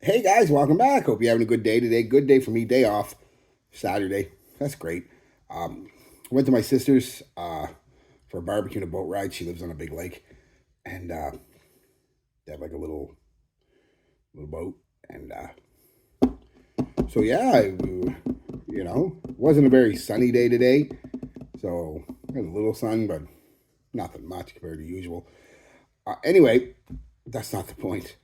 Hey guys, welcome back. Hope you're having a good day today. Good day for me. Day off. Saturday. That's great. Went to my sister's for a barbecue and a boat ride. She lives on a big lake, and they have like a little boat. And so yeah, wasn't a very sunny day today. So I had a little sun, but nothing much compared to usual. Anyway, that's not the point.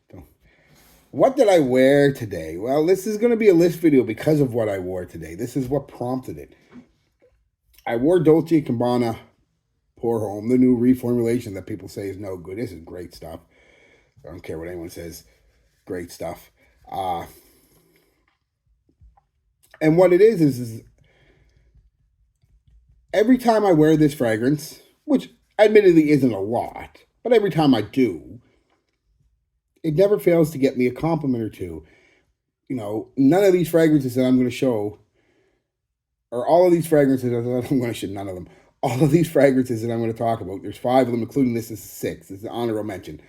What did I wear today? Well, this is going to be a list video because of what I wore today. This is what prompted it. I wore Dolce & Gabbana Pour Homme, the new reformulation that people say is no good. This is great stuff. I don't care what anyone says. Great stuff. And what it is every time I wear this fragrance, which admittedly isn't a lot, but every time I do, it never fails to get me a compliment or two. None of these fragrances that I'm going to show, or all of these fragrances, I'm going to show none of them. All of these fragrances that I'm going to talk about, there's 5 of them, including this is 6. It's an honorable mention.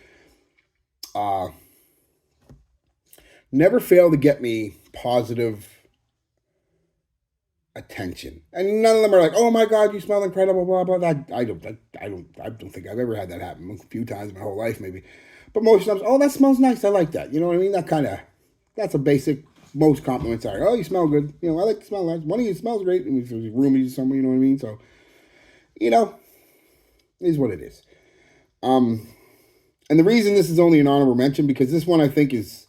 Never fail to get me positive attention, and none of them are like, "Oh my God, you smell incredible," blah blah. I don't think I've ever had that happen. A few times in my whole life, maybe, but most times, "Oh, that smells nice. I like that." You know what I mean? That's a basic. Most compliments are, "Oh, you smell good." I like to smell nice. One of you smells great. And if there's roomies somewhere, you know what I mean? So, is what it is. And the reason this is only an honorable mention because this one I think is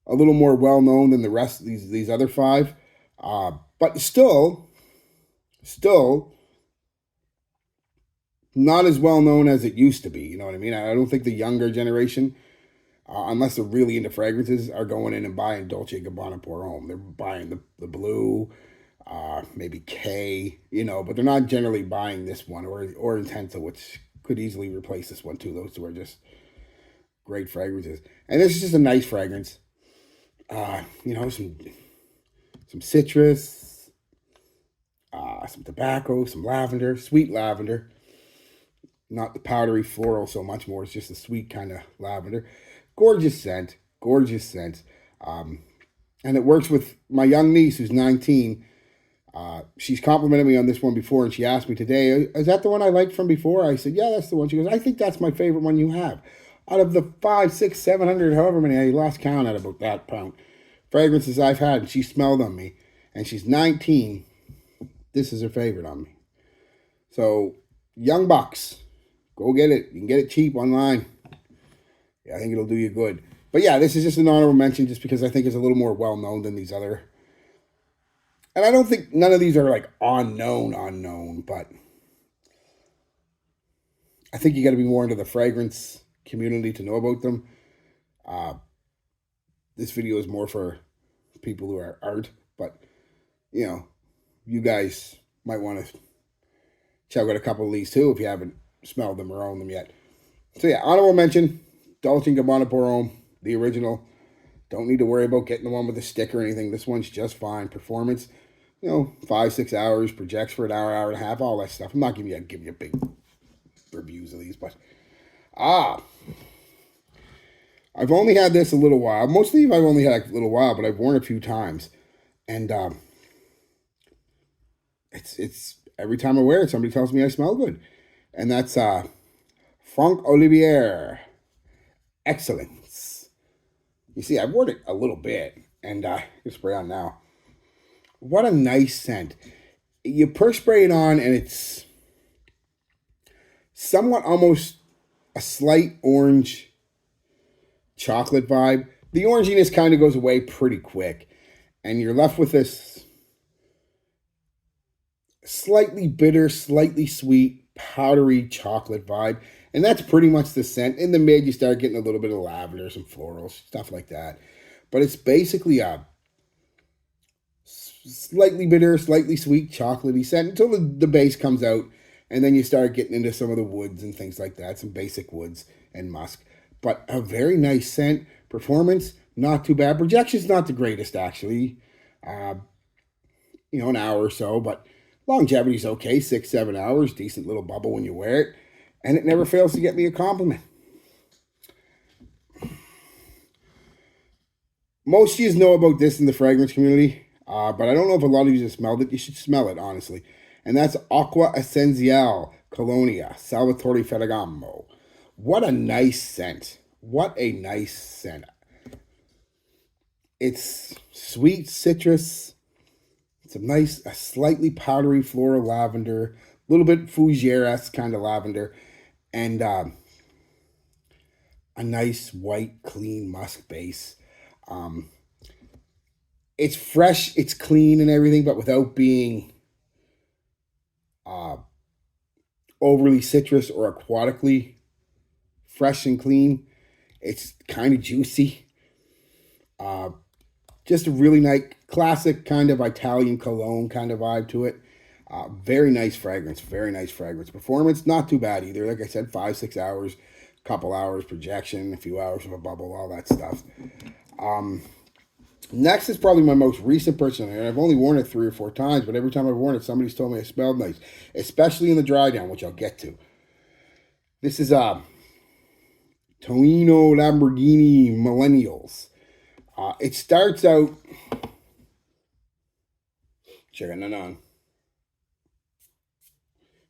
a little more well known than the rest of these other 5, but still not as well known as it used to be. You know what I mean? I don't think the younger generation, unless they're really into fragrances, are going in and buying Dolce & Gabbana Pour Homme. They're buying the blue, maybe K, but they're not generally buying this one or Intensa, which could easily replace this one too. Those two are just great fragrances, and this is just a nice fragrance. Some citrus, some tobacco, some lavender, sweet lavender. Not the powdery floral so much more. It's just a sweet kind of lavender. Gorgeous scent. And it works with my young niece who's 19. She's complimented me on this one before, and she asked me today, "Is that the one I liked from before?" I said, "Yeah, that's the one." She goes, "I think that's my favorite one you have. Out of the 5, 6, 700, however many, I lost count at about that pound, fragrances I've had," and she smelled on me, and she's 19. This is her favorite on me. So, young bucks, go get it. You can get it cheap online. Yeah, I think it'll do you good. But yeah, this is just an honorable mention just because I think it's a little more well-known than these other. And I don't think none of these are like unknown, but I think you got to be more into the fragrance community to know about them. This video is more for people who are art, but you guys might want to check out a couple of these too if you haven't smelled them or owned them yet. So yeah, honorable mention, Dolce & Gabbana Pour Homme, the original. Don't need to worry about getting the one with the stick or anything. This one's just fine. Performance, 5, 6 hours, projects for an hour, hour and a half, all that stuff. I'm not giving you big reviews of these, but I've only had this a little while. Mostly I've only had a little while, but I've worn it a few times. And it's every time I wear it, somebody tells me I smell good. And that's Franck Olivier Excellence. You see, I've worn it a little bit, and I can spray on now. What a nice scent. You perspray it on, and it's somewhat almost a slight orange chocolate vibe. The oranginess kind of goes away pretty quick, and you're left with this slightly bitter, slightly sweet, powdery chocolate vibe. And that's pretty much the scent. In the mid, you start getting a little bit of lavender, some florals, stuff like that. But it's basically a slightly bitter, slightly sweet, chocolatey scent until the base comes out. And then you start getting into some of the woods and things like that, some basic woods and musk. But a very nice scent. Performance, not too bad. Projection's not the greatest, actually. An hour or so, but longevity's okay. 6, 7 hours. Decent little bubble when you wear it. And it never fails to get me a compliment. Most of you know about this in the fragrance community, but I don't know if a lot of you have smelled it. You should smell it, honestly. And that's Aqua Essenziale Colonia Salvatore Ferragamo. What a nice scent. What a nice scent. It's sweet citrus. It's a slightly powdery floral lavender, a little bit fougere-esque kind of lavender, and a nice white, clean musk base. Um, it's fresh, it's clean and everything, but without being uh, overly citrus or aquatically fresh and clean. It's kind of juicy. Uh, just a really nice, classic kind of Italian cologne kind of vibe to it. Very nice fragrance. Very nice fragrance. Performance, not too bad either. Like I said, 5-6 hours, couple hours projection, a few hours of a bubble, all that stuff. Next is probably my most recent purchase, and I've only worn it 3 or 4 times, but every time I've worn it, somebody's told me it smelled nice, especially in the dry down, which I'll get to. This is Torino Lamborghini Millennials. It starts out. Checking it on.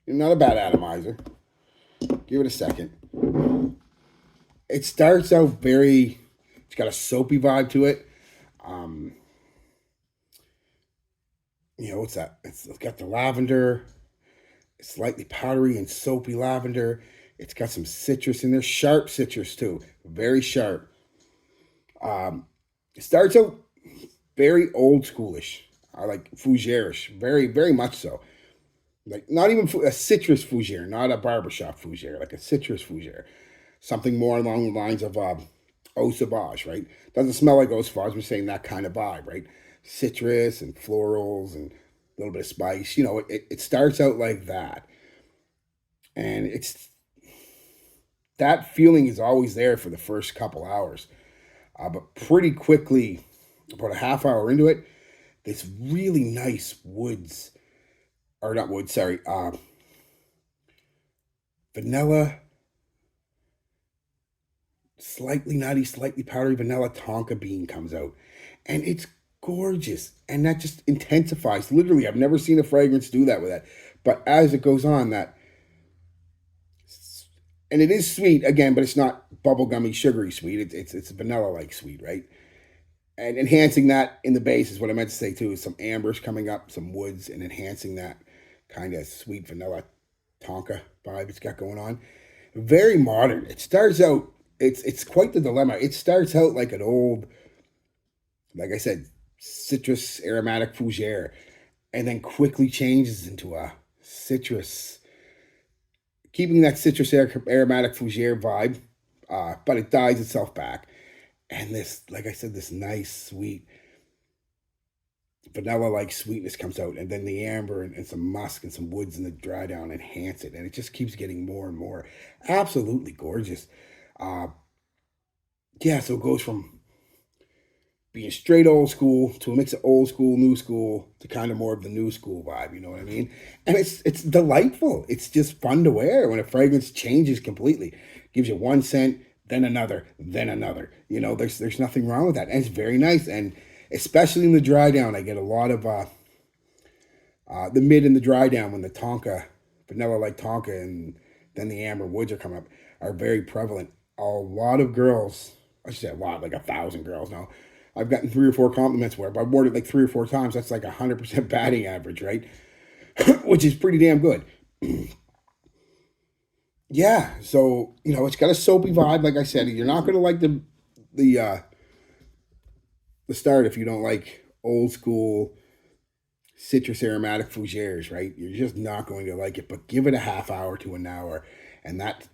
Not a bad atomizer. Give it a second. It starts out very. It's got a soapy vibe to it. What's that? It's got the lavender. It's slightly powdery and soapy lavender. It's got some citrus in there, sharp citrus too, very sharp. It starts out very old schoolish, like fougere-ish, very, very much so. Like not even a citrus fougere, not a barbershop fougere, like a citrus fougere. Something more along the lines of Eau Sauvage, right? Doesn't smell like Eau Sauvage, we're saying that kind of vibe, right? Citrus and florals and a little bit of spice. It starts out like that. And that feeling is always there for the first couple hours. But pretty quickly, about a half hour into it, this really nice woods, or not woods, sorry, vanilla, slightly nutty, slightly powdery vanilla tonka bean comes out. And it's gorgeous. And that just intensifies. Literally, I've never seen a fragrance do that with that. But as it goes on, and it is sweet again, but it's not bubblegummy, sugary sweet. It's vanilla-like sweet, right? And enhancing that in the base is what I meant to say too. Is some ambers coming up, some woods, and enhancing that kind of sweet vanilla tonka vibe it's got going on. Very modern. It starts out. It's quite the dilemma. It starts out like an old, like I said, citrus aromatic fougere, and then quickly changes into a citrus, keeping that citrus aromatic fougere vibe, but it dies itself back. And this, like I said, this nice, sweet, vanilla-like sweetness comes out, and then the amber and some musk and some woods in the dry down enhance it, and it just keeps getting more and more. Absolutely gorgeous. Yeah, so it goes from being straight old school to a mix of old school, new school to kind of more of the new school vibe. You know what I mean? And it's delightful. It's just fun to wear when a fragrance changes completely. Gives you one scent, then another, then another. There's nothing wrong with that, and it's very nice. And especially in the dry down, I get a lot of the mid and the dry down when the tonka, vanilla like tonka, and then the amber woods are coming up are very prevalent. A lot of girls, I should say a lot, like 1,000 girls now. I've gotten 3 or 4 compliments where if I've worn it like 3 or 4 times, that's like 100% batting average, right? Which is pretty damn good. Yeah, so it's got a soapy vibe, like I said. You're not gonna like the start if you don't like old school citrus aromatic fougères, right? You're just not going to like it. But give it a half hour to an hour, and that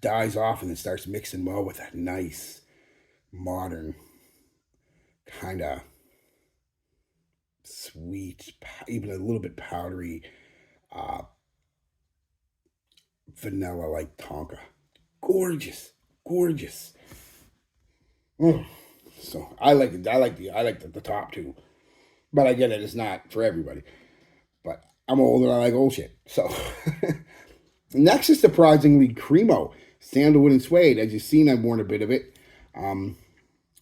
dies off and it starts mixing well with that nice modern kind of sweet, even a little bit powdery vanilla like tonka. Gorgeous, gorgeous. So I like it. I like the top two, but I get it. It's not for everybody. But I'm old and I like old shit. So next is surprisingly Cremo Sandalwood and Suede. As you've seen, I've worn a bit of it.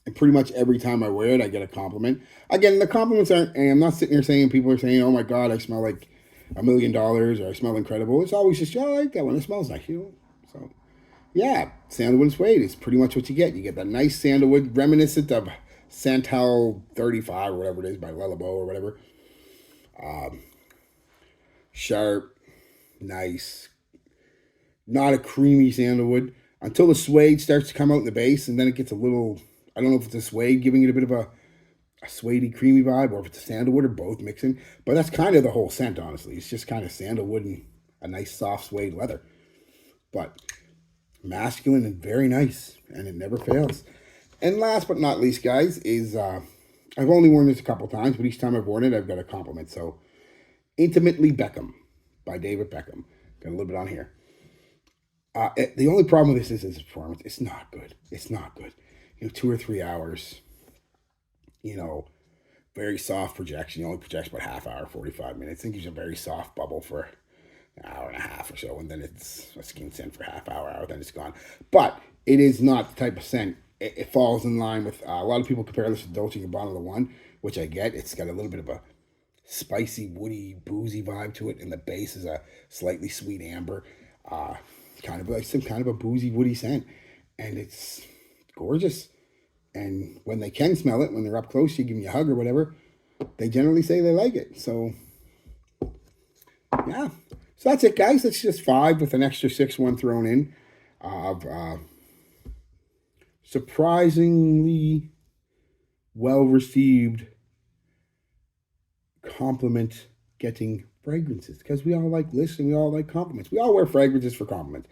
And pretty much every time I wear it, I get a compliment. Again, the compliments aren't, and I'm not sitting here saying people are saying, oh my God, I smell like $1,000,000 or I smell incredible. It's always just, oh, I like that one. It smells nice, you know? So, yeah, sandalwood and suede is pretty much what you get. You get that nice sandalwood reminiscent of Santal 35 or whatever it is by Le Labo or whatever. Sharp, nice, not a creamy sandalwood until the suede starts to come out in the base, and then it gets a little, I don't know if it's a suede giving it a bit of a suedey, creamy vibe, or if it's a sandalwood, or both mixing. But that's kind of the whole scent, honestly. It's just kind of sandalwood and a nice soft suede leather. But masculine and very nice, and it never fails. And last but not least, guys, is I've only worn this a couple times, but each time I've worn it, I've got a compliment. So, Intimately Beckham by David Beckham. Got a little bit on here. The only problem with this is its performance. It's not good. It's not good. 2 or 3 hours. Very soft projection. You only projects about half hour, 45 minutes. I think it's a very soft bubble for an hour and a half or so, and then it's a skin scent for half hour, then it's gone. But it is not the type of scent. It falls in line with a lot of people compare this to Dolce & Gabbana The One, which I get. It's got a little bit of a spicy, woody, boozy vibe to it, and the base is a slightly sweet amber, kind of like some kind of a boozy, woody scent, and it's gorgeous. And when they can smell it, when they're up close, you give them a hug or whatever, they generally say they like it. So, yeah. So that's it, guys. That's just 5 with an extra 6 thrown in of surprisingly well-received compliment getting fragrances, because we all like lists and we all like compliments. We all wear fragrances for compliments.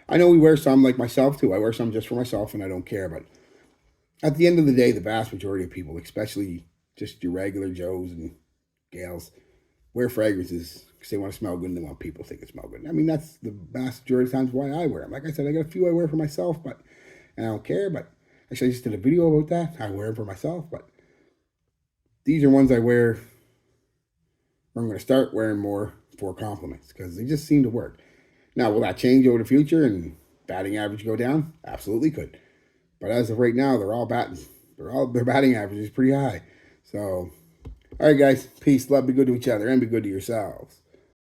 I know we wear some, like myself too. I wear some just for myself and I don't care, but at the end of the day, the vast majority of people, especially just your regular Joes and gals, wear fragrances because they want to smell good and they want people to think it smells good. I mean, that's the vast majority of times why I wear them. Like I said, I got a few I wear for myself, and I don't care, but actually I just did a video about that. I wear them for myself, but these are ones I wear. I'm going to start wearing more for compliments because they just seem to work. Now, will that change over the future and batting average go down? Absolutely could. But as of right now, their batting average is pretty high. So, all right, guys. Peace, love, be good to each other, and be good to yourselves.